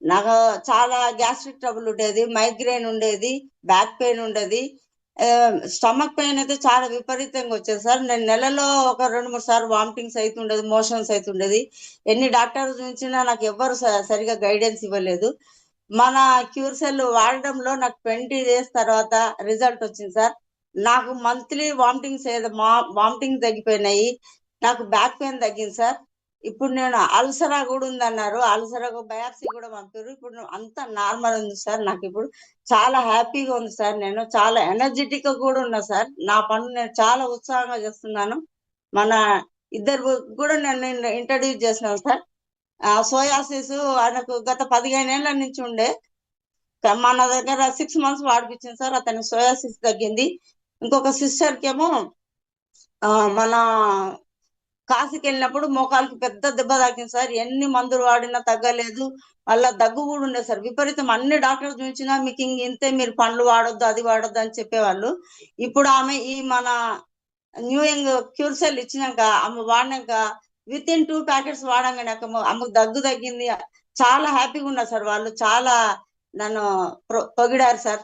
నాకు చాలా gastric trouble ఉండేది, మైగ్రేన్ ఉండేది, బ్యాక్ పెయిన్ ఉండేది. స్టమక్ పెయిన్ అయితే చాలా విపరీతంగా వచ్చేది సార్. నేను నెలలో ఒక 2-3 సార్లు వామిటింగ్స్ అవుతుండేది, మోషన్స్ అవుతుండేది. ఎన్ని డాక్టర్స్ చూసినా నాకు ఎవ్వరు సరిగా గైడెన్స్ ఇవ్వలేదు. మన క్యూర్ సెల్ వాడడంలో నాకు 20 డేస్ తర్వాత రిజల్ట్ వచ్చింది సార్. నాకు మంత్లీ వామిటింగ్ తగ్గిపోయినాయి. నాకు బ్యాక్ పెయిన్ తగ్గింది సార్. ఇప్పుడు నేను అల్సరా కూడా ఉందన్నారు, అల్సరాకు బయాప్సీ కూడా పంపారు. ఇప్పుడు అంతా నార్మల్ ఉంది సార్. నాకు ఇప్పుడు చాలా హ్యాపీగా ఉంది సార్. నేను చాలా ఎనర్జెటిక్ గా కూడా ఉన్నా సార్. నా పనులు నేను చాలా ఉత్సాహంగా చేస్తున్నాను. మన ఇద్దరు కూడా నేను ఇంట్రడ్యూస్ చేసినాను సార్. సోయాసిస్ ఆయనకు గత 15 ఏళ్ల నుంచి ఉండే, మన దగ్గర 6 మంత్స్ వాడిపించింది సార్. అతని సోయాసిస్ తగ్గింది. ఇంకొక సిస్టర్ కేమో మన కాశీకి వెళ్ళినప్పుడు మోకాలుకి పెద్ద దెబ్బ తాకింది సార్. ఎన్ని మందులు వాడినా తగ్గలేదు. మళ్ళా దగ్గు కూడా ఉండే సార్ విపరీతం. అన్ని డాక్టర్స్ చూపించినా మీకు ఇంతే, మీరు పండ్లు వాడొద్దు, అది వాడొద్దు అని చెప్పేవాళ్ళు. ఇప్పుడు ఆమె ఈ మన న్యూ యంగ్ క్యూర్ సెల్ ఇచ్చినాక ఆమె వాడినాక విత్ ఇన్ 2 ప్యాకెట్స్ వాడంగానే ఆమెకు దగ్గు తగ్గింది. చాలా హ్యాపీగా ఉన్నారు సార్. వాళ్ళు చాలా నన్ను పొగిడారు సార్.